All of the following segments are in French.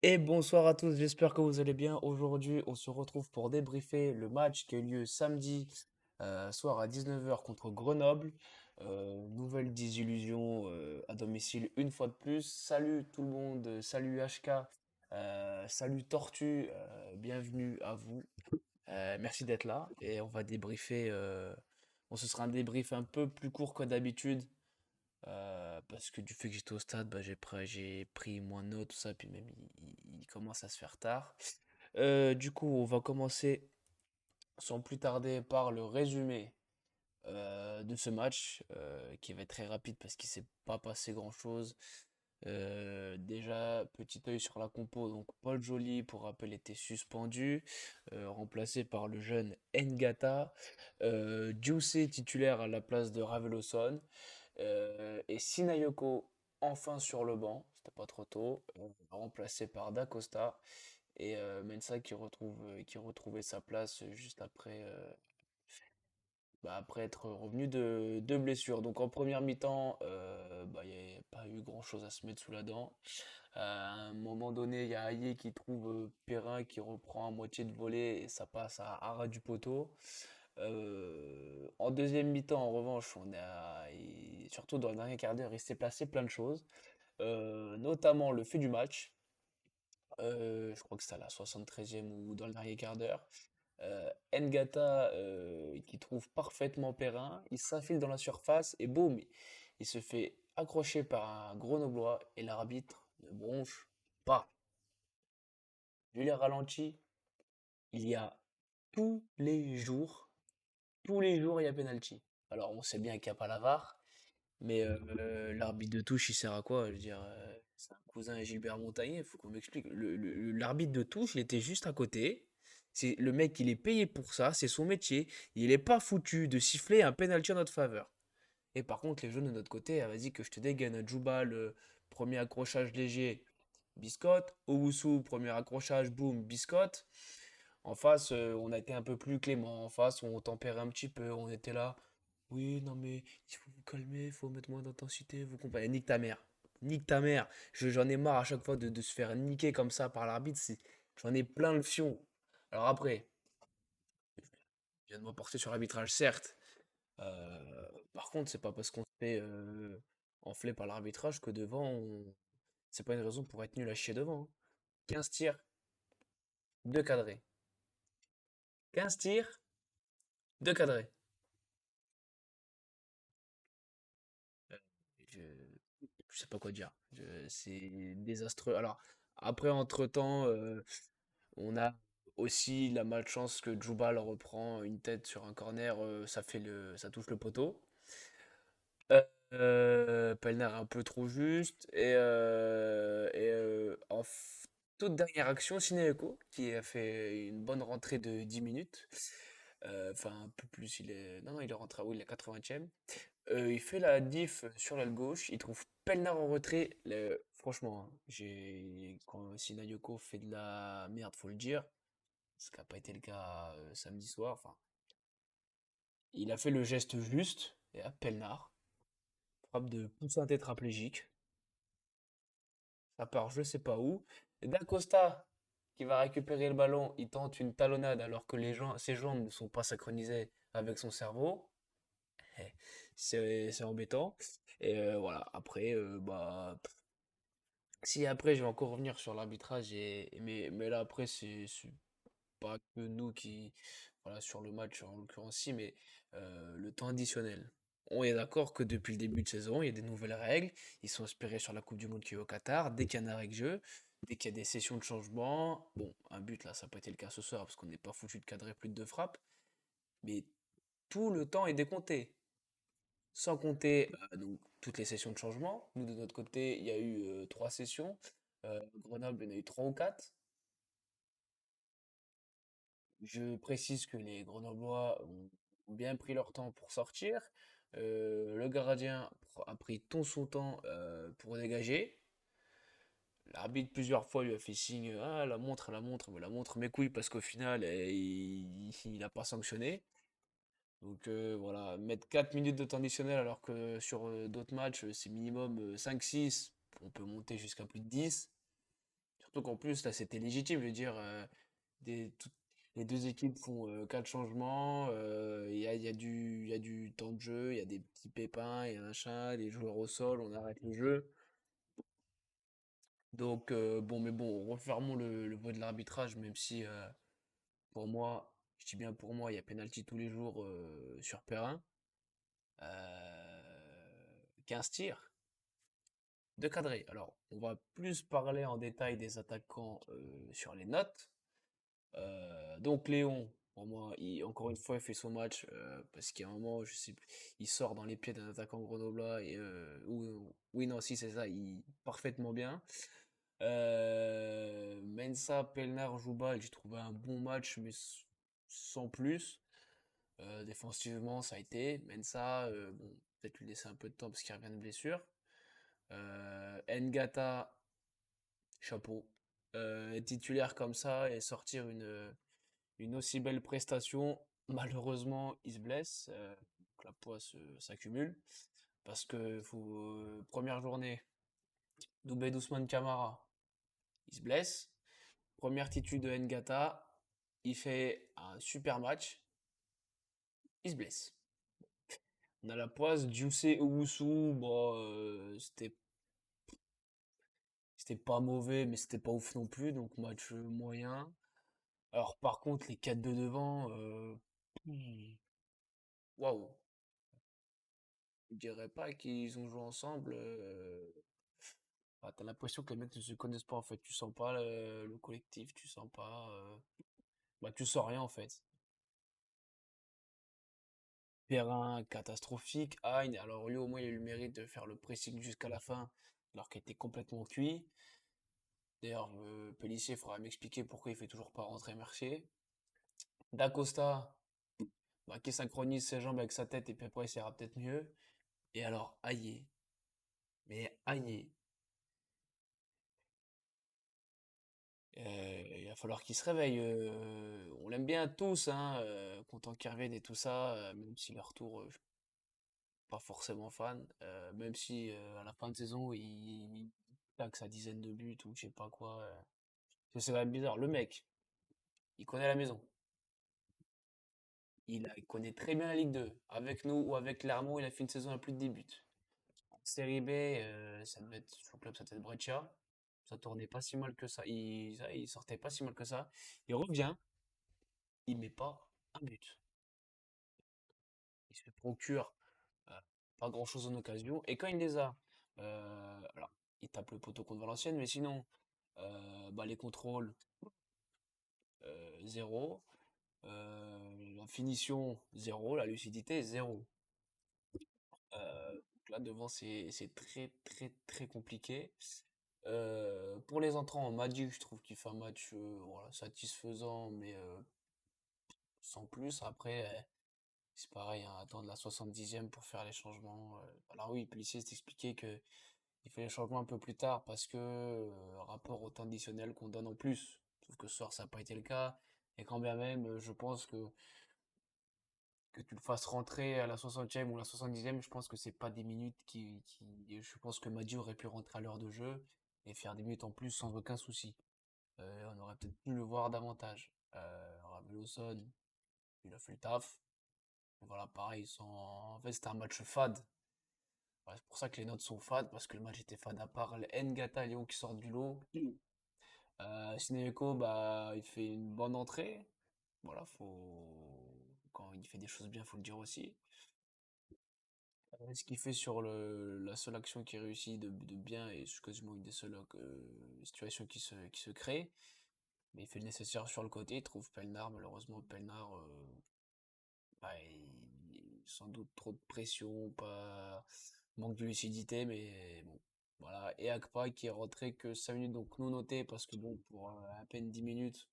Et bonsoir à tous, j'espère que vous allez bien. Aujourd'hui, on se retrouve pour débriefer le match qui a eu lieu samedi soir à 19 h contre Grenoble. Nouvelle désillusion à domicile une fois de plus. Salut tout le monde, salut HK, salut Tortue, bienvenue à vous. Merci d'être là et on va débriefer. Bon, ce sera un débrief un peu plus court que d'habitude. Parce que du fait que j'étais au stade, bah, j'ai pris moins de notes, tout ça, puis même il commence à se faire tard. Du coup, on va commencer sans plus tarder par le résumé de ce match, qui va être très rapide parce qu'il s'est pas passé grand-chose. Déjà, petit œil sur la compo, donc Paul Joly, pour rappel, était suspendu, remplacé par le jeune Ngata, Djoussé titulaire à la place de Raveloson, et Sinayoko enfin sur le banc, c'était pas trop tôt, remplacé par Da Costa et Mensah qui retrouvait sa place juste après, après être revenu de blessure. Donc en première mi-temps, bah, il n'y a pas eu grand-chose à se mettre sous la dent. À un moment donné, il y a Aïe qui trouve Perrin qui reprend à moitié de volée et ça passe à ras du poteau. En deuxième mi-temps, en revanche, surtout dans le dernier quart d'heure, il s'est passé plein de choses, notamment le fait du match. Je crois que c'était à la 73e ou dans le dernier quart d'heure. Ngata qui trouve parfaitement Perrin, il s'infile dans la surface et boum, il se fait accrocher par un Grenoblois et l'arbitre ne bronche pas. Vu les ralentis, il y a tous les jours, tous les jours il y a penalty. Alors on sait bien qu'il n'y a pas la VAR, mais l'arbitre de touche il sert à quoi? Je veux dire, c'est un cousin à Gilbert Montagné, faut qu'on m'explique. L'arbitre de touche, il était juste à côté. C'est le mec, il est payé pour ça, c'est son métier. Il est pas foutu de siffler un penalty en notre faveur. Et par contre, les jeunes de notre côté, ah, vas-y que je te dégaine. Djouba, le premier accrochage léger, biscotte. Owusu, premier accrochage, boum, biscotte. En face, on a été un peu plus clément. En face, on tempérait un petit peu. On était là. Oui, non mais il faut vous calmer, il faut mettre moins d'intensité, vous comprenez. Nique ta mère. Nique ta mère. J'en ai marre à chaque fois de se faire niquer comme ça par l'arbitre. J'en ai plein le fion. Alors après, je viens de m'emporter sur l'arbitrage, certes. Par contre, c'est pas parce qu'on se fait enfler par l'arbitrage que devant, c'est pas une raison pour être nul à chier devant, hein. 15 tirs, 2 cadrés. 15 tirs, 2 cadrés. Euh, Je, je sais pas quoi dire. C'est désastreux. Alors, après, entre-temps, on a aussi la malchance que Djoubal reprend une tête sur un corner, ça touche le poteau. Pelnard un peu trop juste. Toute dernière action, Sineko, qui a fait une bonne rentrée de 10 minutes. Enfin, un peu plus, il est. Non, non, il est rentré, oui, il est 80e. Il fait la diff sur l'aile gauche, il trouve Pelnard en retrait. Franchement, hein, quand Sinayoko fait de la merde, faut le dire, ce qui n'a pas été le cas samedi soir. Enfin, il a fait le geste juste, et à Pelnard, frappe de poussin tétraplégique. Ça part je sais pas où. D'Acosta qui va récupérer le ballon, il tente une talonnade alors que ses jambes ne sont pas synchronisées avec son cerveau. Eh, c'est embêtant. Et voilà, après, si après je vais encore revenir sur l'arbitrage, mais là après c'est pas que nous qui, voilà, sur le match en l'occurrence si, mais le temps additionnel. On est d'accord que depuis le début de saison, il y a des nouvelles règles. Ils sont inspirés sur la Coupe du Monde qui est au Qatar. Dès qu'il y a un arrêt de jeu, dès qu'il y a des sessions de changement, bon, un but là, ça n'a pas été le cas ce soir parce qu'on n'est pas foutu de cadrer plus de deux frappes, mais tout le temps est décompté. Sans compter donc, toutes les sessions de changement. Nous, de notre côté, il y a eu trois sessions. Grenoble, il y en a eu trois ou quatre. Je précise que les Grenoblois ont bien pris leur temps pour sortir. Le gardien a pris tout son temps pour dégager. L'arbitre plusieurs fois lui a fait signe, ah la montre mes couilles parce qu'au final il n'a pas sanctionné. Donc voilà, mettre 4 minutes de temps additionnel alors que sur d'autres matchs c'est minimum 5-6, on peut monter jusqu'à plus de 10. Surtout qu'en plus, là, c'était légitime. Je veux dire, les deux équipes font quatre changements. Il y a du temps de jeu, il y a des petits pépins, il y a un chat, les joueurs au sol, on arrête le jeu. Donc, bon, mais bon, refermons le volet de l'arbitrage, même si pour moi, je dis bien pour moi, il y a pénalty tous les jours sur Perrin. 15 tirs, de cadrés. Alors, on va plus parler en détail des attaquants sur les notes. Donc Léon, pour moi, encore une fois, il fait son match parce qu'il y a un moment, je sais plus, il sort dans les pieds d'un attaquant grenoblois et oui, non, si c'est ça, il parfaitement bien. Mensa, Pelnar, Joubal, j'ai trouvé un bon match, mais sans plus. Défensivement, ça a été. Mensa, bon, peut-être lui laisser un peu de temps parce qu'il revient de blessure. Ngata, chapeau. Titulaire comme ça et sortir une aussi belle prestation. Malheureusement, il se blesse. Donc la poisse s'accumule. Parce que première journée, Doubé Ousmane Camara, il se blesse. Première titu de Ngata, il fait un super match, il se blesse. On a la poisse, Djoussé Owusu, bon, c'était pas mauvais, mais c'était pas ouf non plus, donc match moyen. Alors par contre, les 4 de devant, hmm, waouh, je dirais pas qu'ils ont joué ensemble. T'as l'impression que les mecs ne se connaissent pas en fait. Tu sens pas le collectif, tu sens pas. Bah, tu sens rien en fait. Terrain catastrophique. Hein, alors lui au moins il a eu le mérite de faire le pressing jusqu'à la fin, alors qu'il était complètement cuit. D'ailleurs, Pellissier faudra m'expliquer pourquoi il fait toujours pas rentrer Mercier. D'Acosta, bah, qui synchronise ses jambes avec sa tête et puis après il ira peut-être mieux. Et alors, Aïe, mais Aïe, il va falloir qu'il se réveille. On l'aime bien tous, hein, content qu'il revienne et tout ça, même si le retour, je suis pas forcément fan. Même si à la fin de saison, il claque sa dizaine de buts ou je sais pas quoi. C'est quand même bizarre. Le mec, il connaît la maison. Il connaît très bien la Ligue 2. Avec nous ou avec Clermont, il a fait une saison à plus de 10 buts. En Série B, ça devait être, son club, ça devait être Brescia. Ça tournait pas si mal que ça. Il sortait pas si mal que ça. Il revient, il met pas un but. Il se procure euh, pas grand-chose en occasion. Et quand il les a, alors, il tape le poteau contre Valenciennes, mais sinon, bah, les contrôles, zéro. La finition, zéro. La lucidité, zéro. Donc là, devant, c'est très, très, très compliqué. Pour les entrants, Magic, je trouve qu'il fait un match voilà, satisfaisant, mais sans plus. Après, c'est pareil, hein, attendre la 70e pour faire les changements. Alors oui, Pulisic s'est expliqué que il fait les changements un peu plus tard parce que rapport au temps additionnel qu'on donne en plus. Sauf que ce soir, ça n'a pas été le cas. Et quand bien même, je pense que tu le fasses rentrer à la 60e ou la 70e, je pense que c'est pas des minutes je pense que Madji aurait pu rentrer à l'heure de jeu et faire des minutes en plus sans aucun souci. On aurait peut-être pu le voir davantage. Ramel Lawson, il a fait le taf. Voilà, pareil, en fait, c'était un match fade. Voilà, c'est pour ça que les notes sont fades, parce que le match était fade. À part le Ngata Lyon qui sort du lot. Sineko, bah, il fait une bonne entrée. Voilà, quand il fait des choses bien, faut le dire aussi. Ce qu'il fait sur la seule action qui réussit de bien, et c'est quasiment une des seules situations qui se crée. Mais il fait le nécessaire sur le côté, il trouve Pelnard. Malheureusement, Pelnard, bah, sans doute trop de pression, pas manque de lucidité, mais bon. Voilà. Et Akpa qui est rentré que 5 minutes, donc non noté, parce que bon, pour à peine 10 minutes,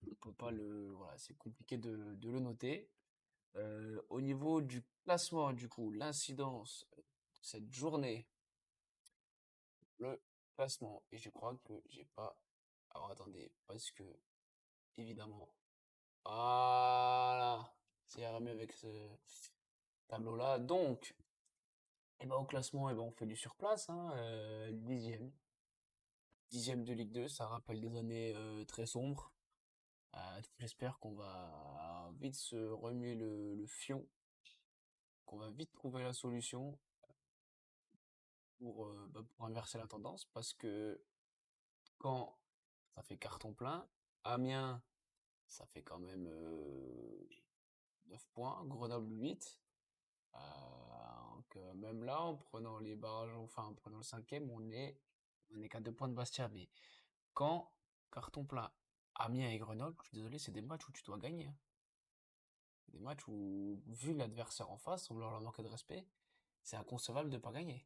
on peut pas voilà, c'est compliqué de le noter. Au niveau du classement, du coup, l'incidence, cette journée, le classement, et je crois que j'ai pas. Alors attendez, parce que, évidemment, voilà, c'est remis avec ce tableau-là. Donc, et ben, au classement, et ben, on fait du surplace, hein, 10e. 10e de Ligue 2, ça rappelle des années très sombres. Donc j'espère qu'on va vite se remuer le fion, qu'on va vite trouver la solution pour inverser la tendance, parce que quand ça fait carton plein, Amiens, ça fait quand même 9 points, Grenoble 8. Donc, même là, en prenant les barrages, enfin en prenant le cinquième, on est qu'à 2 points de Bastia. Mais quand carton plein, Amiens et Grenoble, je suis désolé, c'est des matchs où tu dois gagner, hein. Des matchs où, vu l'adversaire en face, on leur manque de respect, c'est inconcevable de ne pas gagner.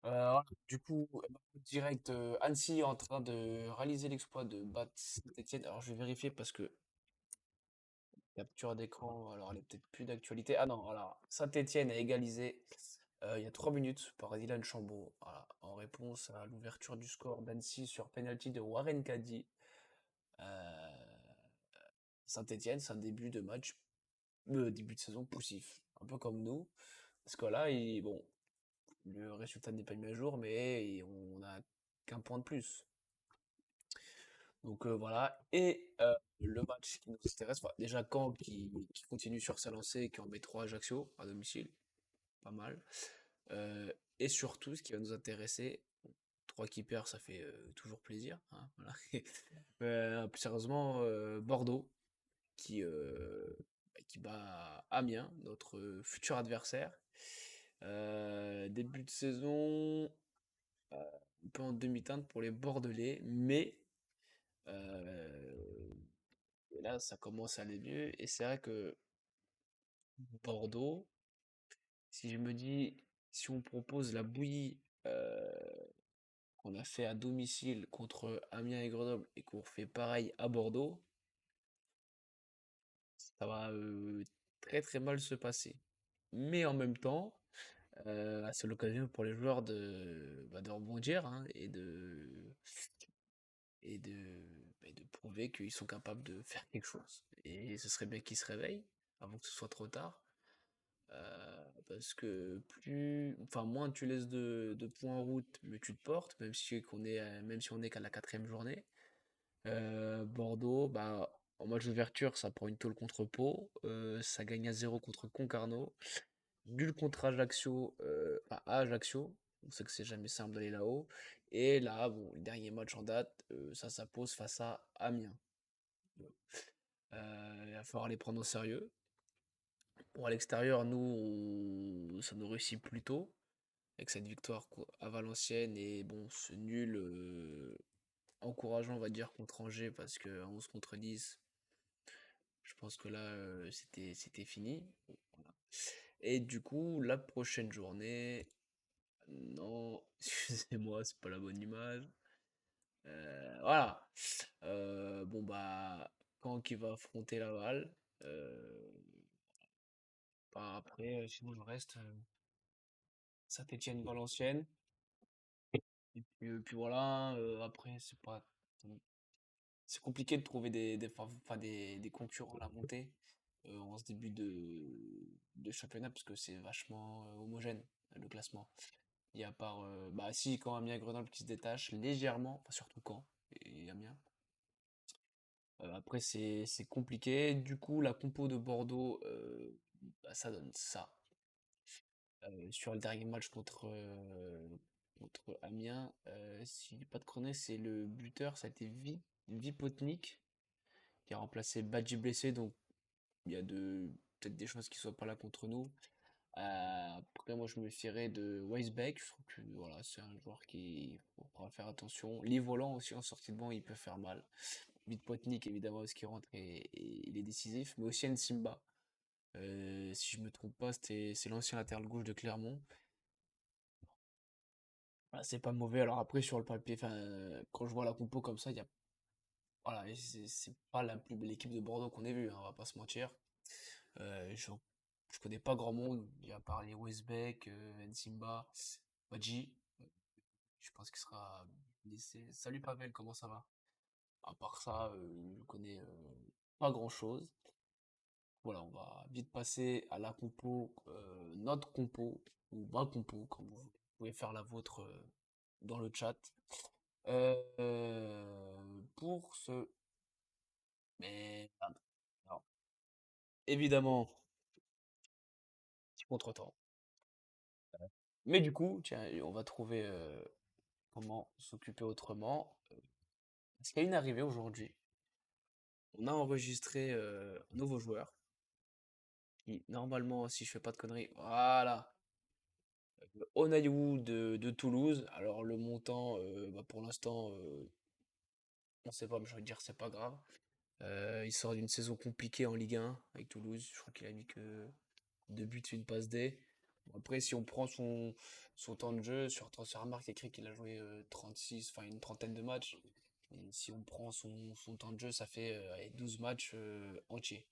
Voilà. Du coup, direct, Annecy est en train de réaliser l'exploit de battre Saint-Etienne. Alors, je vais vérifier parce que capture d'écran, alors elle est peut-être plus d'actualité. Ah non, voilà. Saint-Etienne a égalisé il y a 3 minutes par Dylan Chambaud. Voilà, en réponse à l'ouverture du score d'Annecy sur penalty de Warren Caddy. Euh, Saint-Etienne, c'est un début de match, début de saison poussif. Un peu comme nous. Parce que là, bon, le résultat n'est pas mis à jour, mais on a qu'un point de plus. Donc voilà. Et le match qui nous intéresse, enfin, déjà Caen qui continue sur sa lancée, qui en met 3 Ajaccio à domicile, pas mal. Et surtout, ce qui va nous intéresser, 3 qui perdent, ça fait toujours plaisir, hein, voilà. Plus sérieusement, Bordeaux qui, qui bat Amiens, notre futur adversaire. Début de saison, un peu en demi-teinte pour les Bordelais, mais euh, là, ça commence à aller mieux. Et c'est vrai que Bordeaux, si je me dis, si on propose la bouillie qu'on a fait à domicile contre Amiens et Grenoble et qu'on fait pareil à Bordeaux, ça va très très mal se passer. Mais en même temps, c'est l'occasion pour les joueurs de rebondir, hein, et de prouver qu'ils sont capables de faire quelque chose. Et ce serait bien qu'ils se réveillent avant que ce soit trop tard. Parce que enfin, moins tu laisses de points en route, mieux tu te portes, même si on est qu'à la quatrième journée. Bordeaux, bah, en match d'ouverture, ça prend une tôle contre Pau, ça gagne à 0 contre Concarneau, nul contre Ajaccio, enfin, à Ajaccio, on sait que c'est jamais simple d'aller là-haut. Et là, bon, le dernier match en date, ça pose face à Amiens. Il va falloir les prendre au sérieux. Bon, à l'extérieur, nous, ça nous réussit plutôt avec cette victoire à Valenciennes et bon, ce nul encourageant, on va dire, contre Angers parce que 11 contre 10, je pense que là, c'était fini. Bon, voilà. Et du coup, la prochaine journée, non, excusez-moi, c'est pas la bonne image. Voilà. Bon, bah, Caen qui va affronter Laval. Euh, Bah, après, sinon, le reste, Saint-Étienne-Valenciennes. Et puis voilà, après, c'est compliqué de trouver des concurrents à la montée en ce début de championnat parce que c'est vachement homogène le classement. Il y a part, bah si, quand Amiens et Grenoble qui se détachent légèrement, enfin surtout quand et Amiens. Après, c'est compliqué. Du coup, la compo de Bordeaux, bah, ça donne ça. Sur le dernier match contre Amiens, si je dis pas de conneries, c'est le buteur, ça a été Vipotnik qui a remplacé Badji blessé, donc il y a peut-être des chances qu'il soit pas là contre nous. Après, moi, je me fierais de Weisbeck. Je trouve que voilà, c'est un joueur qui faudra faire attention. Les volants aussi en sortie de banc, il peut faire mal. Vipotnik, évidemment, parce qu'il rentre et il est décisif, mais aussi Simba. Si je me trompe pas, c'est l'ancien latéral gauche de Clermont. Voilà, c'est pas mauvais. Alors après, sur le papier, enfin, quand je vois la compo comme ça, il y a, voilà, et c'est pas la plus belle équipe de Bordeaux qu'on ait vue, hein, on va pas se mentir. Je connais pas grand monde, il y a parlé Westbeck, Nsimba, Badji. Je pense qu'il sera blessé. Salut Pavel, comment ça va? À part ça, je connais pas grand chose. Voilà, on va vite passer à la compo, notre compo, ou ma compo, comme vous pouvez faire la vôtre dans le chat. Pour ce... Mais... alors, évidemment, petit contretemps. Mais du coup, tiens, on va trouver comment s'occuper autrement. Parce qu'il y a une arrivée aujourd'hui. On a enregistré un nouveau joueur qui, normalement, si je fais pas de conneries, voilà, Onaïou de Toulouse. Alors, le montant, bah, pour l'instant, on sait pas, mais j'ai envie de dire, c'est pas grave. Il sort d'une saison compliquée en Ligue 1 avec Toulouse. Je crois qu'il a mis que 2 buts, une passe D. Bon, après, si on prend son temps de jeu, sur Transfermarkt, il y a écrit qu'il a joué 36, enfin une trentaine de matchs. Et si on prend son temps de jeu, ça fait allez, 12 matchs entiers.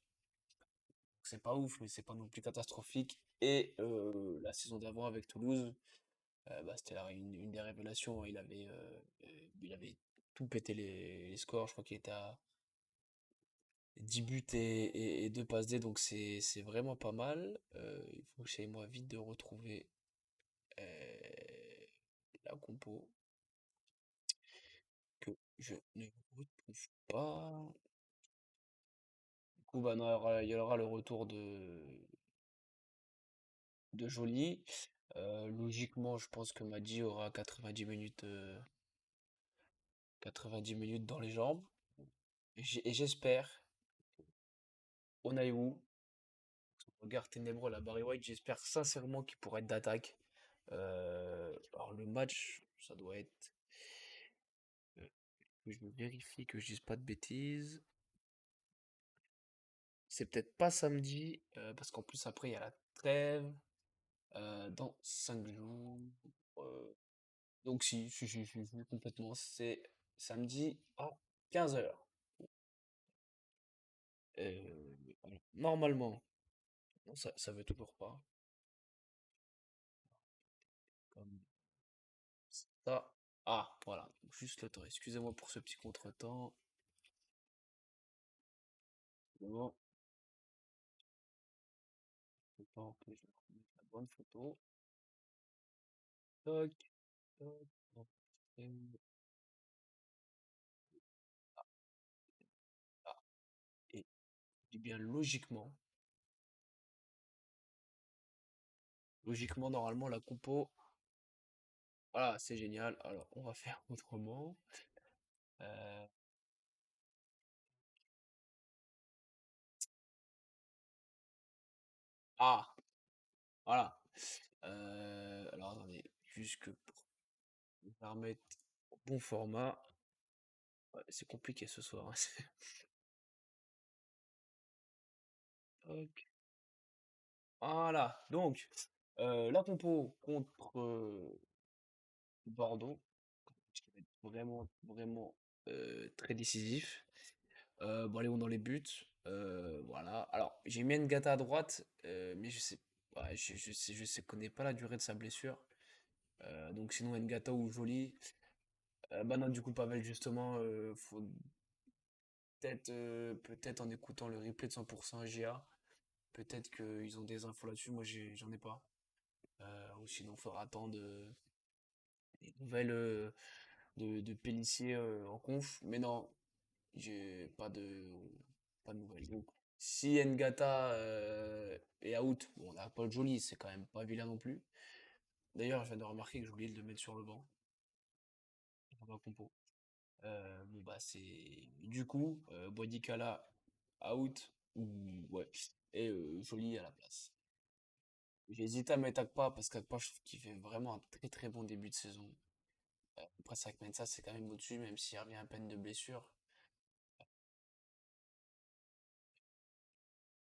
Donc, c'est pas ouf, mais c'est pas non plus catastrophique. Et la saison d'avant avec Toulouse, bah, c'était une des révélations. Il avait tout pété les scores. Je crois qu'il était à 10 buts et 2 passes D, donc c'est vraiment pas mal. Il faut que j'aille moi vite de retrouver la compo que je ne retrouve pas. Du coup, bah, non, il y aura le retour de Joly. Logiquement, je pense que Madji aura 90 minutes, 90 minutes dans les jambes. Et j'espère, Onaïwu, regard ténébreux, la Barry White, j'espère sincèrement qu'il pourra être d'attaque. Alors le match, ça doit être... que je me vérifie que je dise pas de bêtises. C'est peut-être pas samedi, parce qu'en plus après il y a la trêve, dans 5 jours. euh, donc si, complètement. C'est samedi à 15 h. Alors, normalement, non, ça veut toujours pas. Comme ça. Ah, voilà. Juste le temps. Excusez-moi pour ce petit contretemps. Bon, le temps que je remette la bonne photo. Toc, toc, toc, ah, et bien logiquement, normalement, la compo, voilà, c'est génial. Alors, on va faire autrement. Euh, ah, voilà. Alors, attendez, juste que pour me permettre au bon format, ouais, c'est compliqué ce soir, hein. Toc. Voilà, donc, la compo contre Bordeaux, qui va être vraiment, vraiment très décisif. Bon, allez, on dans les buts. Voilà. Alors, j'ai mis Ngata à droite, mais je sais, ouais, je sais, connais pas la durée de sa blessure. Donc, sinon, Ngata ou Joly. Bah non, du coup, Pavel, justement, faut peut-être en écoutant le replay de 100% GA, peut-être qu'ils ont des infos là-dessus. Moi, j'en ai pas. Ou sinon, il faudra attendre des nouvelles de Pélissier en conf. Mais non, j'ai pas de nouvelles. Donc, si Ngata est out, bon, on a Paul Joly, c'est quand même pas vilain non plus. D'ailleurs, je viens de remarquer que j'ai oublié de le mettre sur le banc, dans la compo. Bon, bah, c'est. Du coup, Boadicala out, ou ouais, et Joly à la place. J'ai hésité à mettre Akpa parce qu'Akpa, je trouve qu'il fait vraiment un très très bon début de saison. Après, c'est vrai que Mensah, c'est quand même au-dessus, même s'il revient à peine de blessure.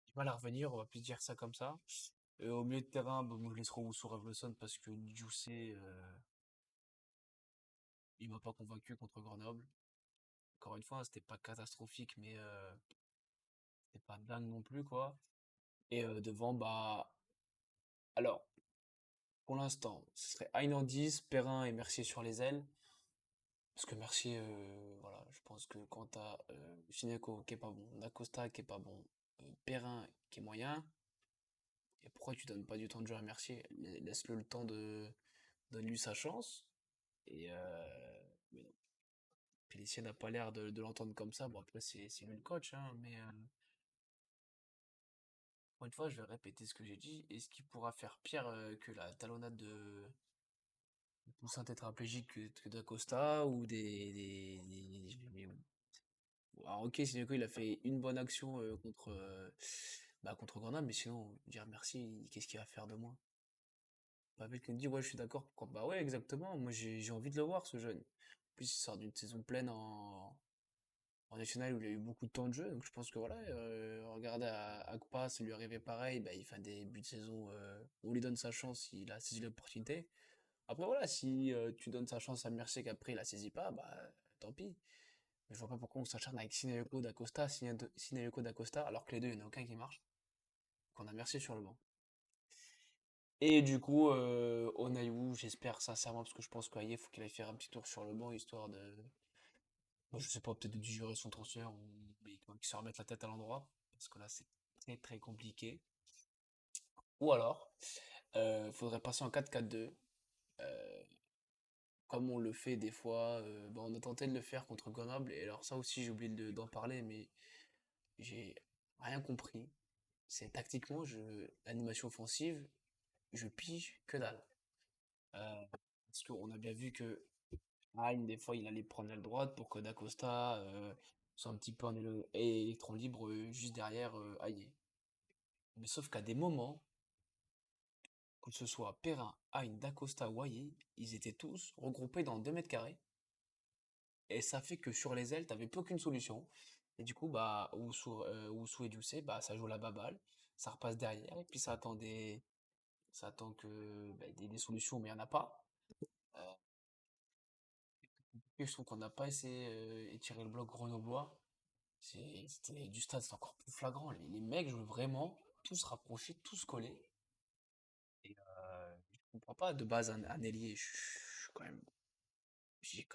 Du mal à revenir, on va plus dire ça comme ça. Au milieu de terrain, bah, moi, je laisse Rousseau Ravloson parce que Djoussé, il m'a pas convaincu contre Grenoble. Encore une fois, hein, c'était pas catastrophique, mais c'était pas dingue non plus, quoi. Et devant, bah, alors, pour l'instant, ce serait Aïnandis, Perrin et Mercier sur les ailes. Parce que Mercier, voilà, je pense que quand t'as Gineco qui est pas bon, Dacosta qui est pas bon, Perrin qui est moyen, et pourquoi tu donnes pas du temps de jeu à Mercier? Laisse-le le temps de. Donne-lui sa chance. Et mais non. Pellissier n'a pas l'air de l'entendre comme ça. Bon, après, c'est lui le coach, hein, mais encore une fois, je vais répéter ce que j'ai dit. Est-ce qu'il pourra faire pire que la talonnade de Poussin tétraplégique que d'Acosta ou Alors, ok, Sissoko, il a fait une bonne action contre Grenoble, mais sinon, dire merci, qu'est-ce qu'il va faire de moi? Pavel qui me dit, ouais, je suis d'accord, pourquoi? Bah ouais, exactement, moi j'ai envie de le voir, ce jeune. En plus, il sort d'une saison pleine en national où il a eu beaucoup de temps de jeu, donc je pense que voilà, regardez à Agpa, ça lui arrivait pareil, bah, il fait des buts de saison, on lui donne sa chance, il a saisi l'opportunité. Après voilà, si tu donnes sa chance à Mercier qu'après il la saisit pas, bah tant pis. Mais je vois pas pourquoi on s'acharne avec Sineleko d'Acosta, Sineleko d'Acosta, alors que les deux, il n'y en a aucun qui marche, qu'on a Mercier sur le banc. Et du coup, Onaïwu, j'espère sincèrement, parce que je pense qu'il faut qu'il aille faire un petit tour sur le banc, histoire de, moi, je sais pas, peut-être de digérer son transfert, ou mais qu'il se remette la tête à l'endroit, parce que là, c'est très très compliqué. Ou alors, faudrait passer en 4-4-2, euh, comme on le fait des fois. Bah, on a tenté de le faire contre Grenoble, et alors ça aussi, j'ai oublié d'en parler, mais j'ai rien compris. C'est tactiquement, l'animation offensive, je pige que dalle. Parce qu'on a bien vu que Hein, des fois, il allait prendre l'aile droite pour que Dacosta soit un petit peu en électron libre juste derrière Aïe. Mais sauf qu'à des moments, que ce soit Perrin, Aïe, Dacosta ou Aïe, ils étaient tous regroupés dans 2 mètres carrés. Et ça fait que sur les ailes, t'avais plus aucune solution. Et du coup, bah, Oussou et Doucet, bah, ça joue la baballe, ça repasse derrière, et puis ça attend que bah, des solutions, mais il n'y en a pas. Euh, et je trouve qu'on n'a pas essayé étirer le bloc grenoblois. C'était du stade, c'est encore plus flagrant. Les mecs jouent vraiment tous rapprochés, tous collés. Et je comprends pas de base un ailier. Je suis quand même. J'ai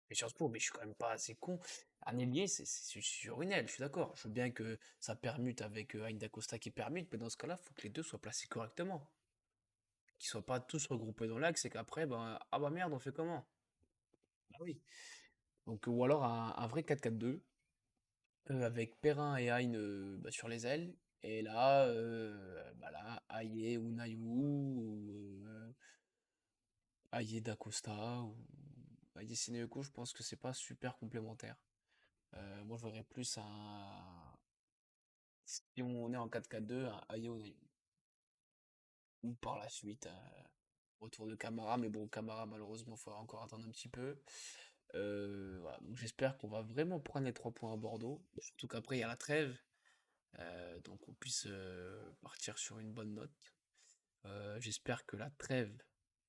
fait Sciences Po, mais je suis quand même pas assez con. Un ailier, c'est sur une aile, je suis d'accord. Je veux bien que ça permute avec Aïn Costa qui permute, mais dans ce cas-là, il faut que les deux soient placés correctement. Qu'ils soient pas tous regroupés dans l'axe et qu'après, ben, ah bah merde, on fait comment? Bah oui. Donc, ou alors un vrai 4-4-2 avec Perrin et Hein bah, sur les ailes. Et là, bah là Aïe ou Naïou, ou Aïe d'Acosta, ou Aïe Sénégo, je pense que c'est pas super complémentaire. Moi, je voudrais plus un. Si on est en 4-4-2, un Aïe ou Naïou. Ou par la suite, retour de Camara, mais bon, Camara, malheureusement, il faudra encore attendre un petit peu. Voilà. Donc j'espère qu'on va vraiment prendre les 3 points à Bordeaux. Surtout qu'après, il y a la trêve. Donc on puisse partir sur une bonne note. J'espère que la trêve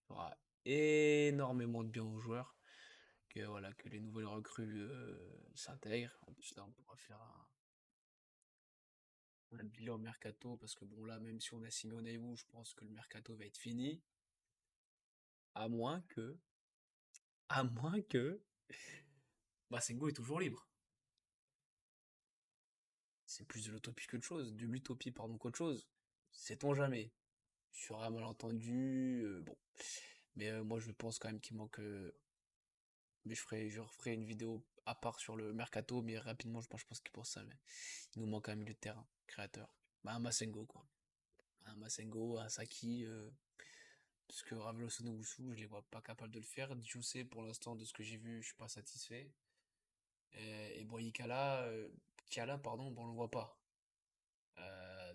fera énormément de bien aux joueurs, que voilà, que les nouvelles recrues s'intègrent. En plus là, on pourra faire un bilan mercato parce que bon là, même si on a signé Onaiwu, je pense que le mercato va être fini, à moins que, à moins que, Masengo est toujours libre. C'est plus de l'utopie qu'autre chose, de l'utopie pardon qu'autre chose. Sait-on jamais? Sur un malentendu, bon. Mais moi je pense quand même qu'il manque mais je referai une vidéo à part sur le mercato, mais rapidement, je pense qu'il pense ça. Mais il nous manque un milieu de terrain, créateur. Bah, un Masengo, quoi. Un Masengo, un Saki, parce que Ravelo Wusu, je les vois pas capables de le faire. Djoussé, pour l'instant, de ce que j'ai vu, je suis pas satisfait. Et bon, Kiala, pardon, bon, on le voit pas.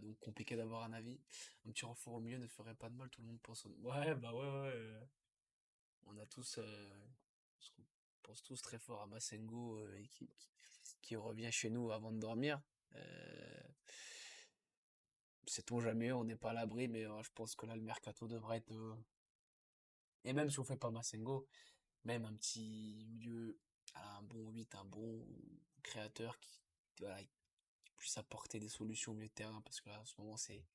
Donc compliqué d'avoir un avis. Un petit renfort au milieu ne ferait pas de mal, tout le monde pense. Ouais, bah ouais, ouais. On a tous, parce qu'on pense tous très fort à Masengo et qui revient chez nous avant de dormir. Euh, Sait-on jamais, on n'est pas à l'abri, mais je pense que là le mercato devrait être. Et même si on fait pas Masengo, même un petit milieu, un bon 8 un bon créateur voilà, qui puisse apporter des solutions au milieu de terrain, parce que là en ce moment c'est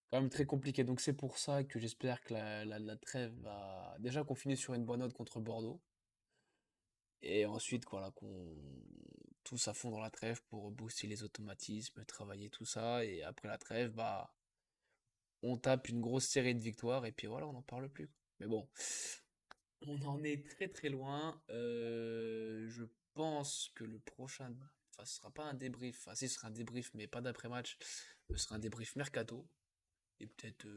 quand même très compliqué. Donc c'est pour ça que j'espère que la trêve va déjà qu'on finisse sur une bonne note contre Bordeaux. Et ensuite, voilà, qu'on tous à fond dans la trêve pour booster les automatismes, travailler tout ça. Et après la trêve, bah, on tape une grosse série de victoires et puis voilà, on n'en parle plus. Mais bon, On en est très très loin. Je pense que le prochain, enfin, ce sera pas un débrief. Enfin, si, ce sera un débrief, mais pas d'après-match. Ce sera un débrief mercato et peut-être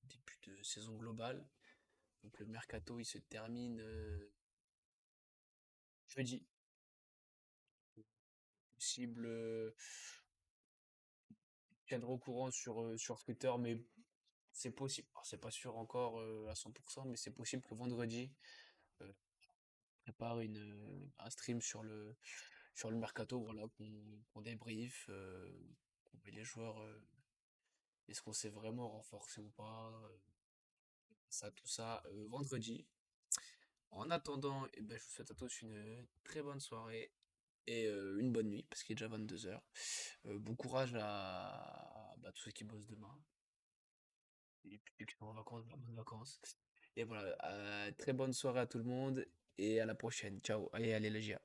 début de saison globale. Donc le mercato, il se termine jeudi. Possible, je tiendrai au courant sur Twitter, mais c'est possible. Alors, c'est pas sûr encore à 100%, mais c'est possible que vendredi, euh, prépare un stream sur le mercato, voilà, qu'on débrief, qu'on met les joueurs, est-ce qu'on s'est vraiment renforcé ou pas, ça, tout ça, vendredi. En attendant, eh ben, je vous souhaite à tous une très bonne soirée et une bonne nuit, parce qu'il est déjà 22 h. Bon courage à bah, tous ceux qui bossent demain, et puis ceux qui sont en vacances, bah, bonnes vacances. Et voilà, très bonne soirée à tout le monde, et à la prochaine. Ciao, allez, allez, les gars.